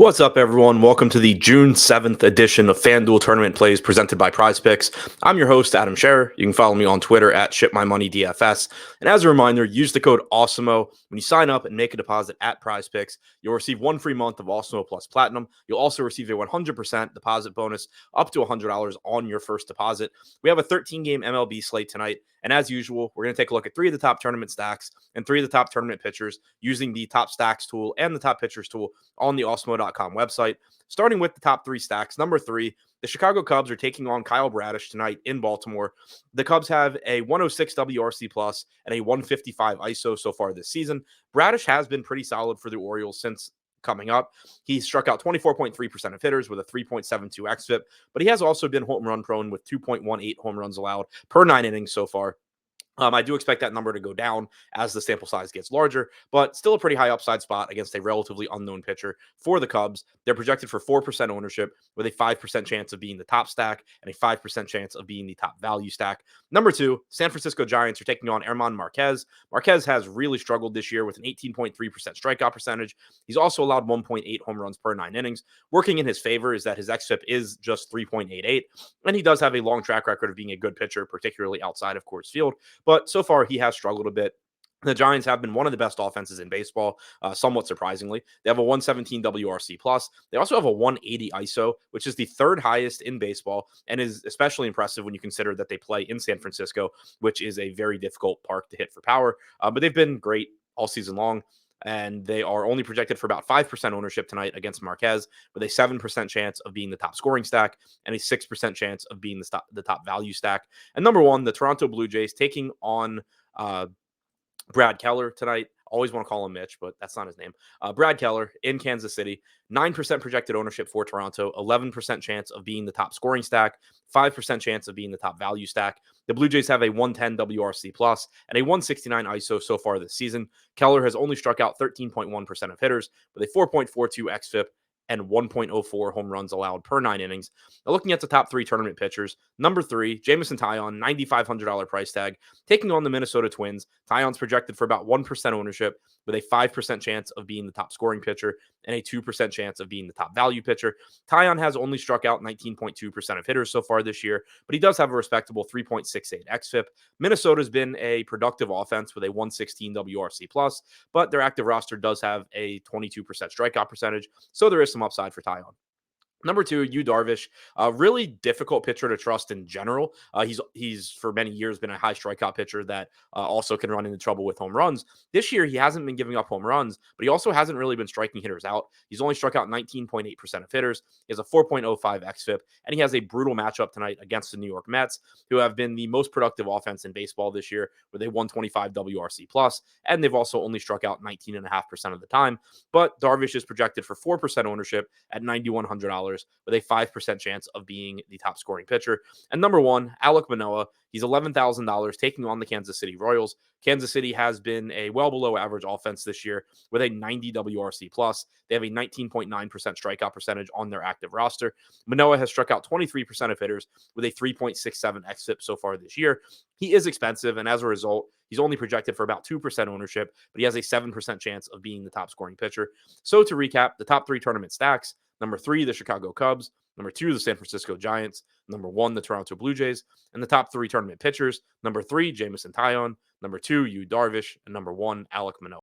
What's up, everyone? Welcome to the June 7th edition of FanDuel Tournament Plays presented by PrizePicks. I'm your host, Adam Scherer. You can follow me on Twitter at ShipMyMoneyDFS. And as a reminder, use the code Awesemo when you sign up and make a deposit at PrizePicks. You'll receive one free month of Awesemo Plus Platinum. You'll also receive a 100% deposit bonus up to $100 on your first deposit. We have a 13-game MLB slate tonight. And as usual, we're going to take a look at three of the top tournament stacks and three of the top tournament pitchers using the top stacks tool and the top pitchers tool on the Awesemo.com website. Starting with the top three stacks. Number three, the Chicago Cubs are taking on Kyle Bradish tonight in Baltimore. The Cubs have a 106 WRC plus and a 155 ISO so far this season. Bradish has been pretty solid for the Orioles since coming up. He struck out 24.3% of hitters with a 3.72 xFIP, but he has also been home run prone with 2.18 home runs allowed per 9 innings so far. I do expect that number to go down as the sample size gets larger, but still a pretty high upside spot against a relatively unknown pitcher for the Cubs. They're projected for 4% ownership with a 5% chance of being the top stack and a 5% chance of being the top value stack. Number two, San Francisco Giants are taking on Airmon Marquez. Marquez has really struggled this year with an 18.3% strikeout percentage. He's also allowed 1.8 home runs per 9 innings. Working in his favor is that his xFIP is just 3.88, and he does have a long track record of being a good pitcher, particularly outside of Coors Field. But so far, he has struggled a bit. The Giants have been one of the best offenses in baseball, somewhat surprisingly. They have a 117 WRC plus. They also have a 180 ISO, which is the third highest in baseball and is especially impressive when you consider that they play in San Francisco, which is a very difficult park to hit for power. But they've been great all season long, and they are only projected for about 5% ownership tonight against Marquez, with a 7% chance of being the top scoring stack and a 6% chance of being the top value stack. And number one, the Toronto Blue Jays taking on Brad Keller tonight. Always want to call him Mitch, but that's not his name. Brad Keller in Kansas City, 9% projected ownership for Toronto, 11% chance of being the top scoring stack, 5% chance of being the top value stack. The Blue Jays have a 110 WRC plus and a 169 ISO so far this season. Keller has only struck out 13.1% of hitters with a 4.42 xFIP and 1.04 home runs allowed per 9 innings. Now, looking at the top three tournament pitchers, number three, Jameson Taillon, $9,500 price tag, taking on the Minnesota Twins. Taillon's projected for about 1% ownership with a 5% chance of being the top scoring pitcher and a 2% chance of being the top value pitcher. Taillon has only struck out 19.2% of hitters so far this year, but he does have a respectable 3.68 xFIP. Minnesota's been a productive offense with a 116 WRC plus, but their active roster does have a 22% strikeout percentage, so there is some upside for Taillon. Number two, Yu Darvish, a really difficult pitcher to trust in general. He's for many years been a high strikeout pitcher that also can run into trouble with home runs. This year, he hasn't been giving up home runs, but he also hasn't really been striking hitters out. He's only struck out 19.8% of hitters. He has a 4.05 xFIP, and he has a brutal matchup tonight against the New York Mets, who have been the most productive offense in baseball this year with a 125 WRC plus, and they've also only struck out 19.5% of the time. But Darvish is projected for 4% ownership at $9,100. With a 5% chance of being the top scoring pitcher. And number one, Alec Manoa. He's $11,000 taking on the Kansas City Royals. Kansas City has been a well below average offense this year with a 90 WRC plus. They have a 19.9% strikeout percentage on their active roster. Manoa has struck out 23% of hitters with a 3.67 xFIP so far this year. He is expensive, and as a result, he's only projected for about 2% ownership, but he has a 7% chance of being the top scoring pitcher. So to recap, the top three tournament stacks: number three, the Chicago Cubs; number two, the San Francisco Giants; number one, the Toronto Blue Jays; and the top three tournament pitchers: number three, Jameson Taillon; number two, Yu Darvish; and number one, Alec Manoa.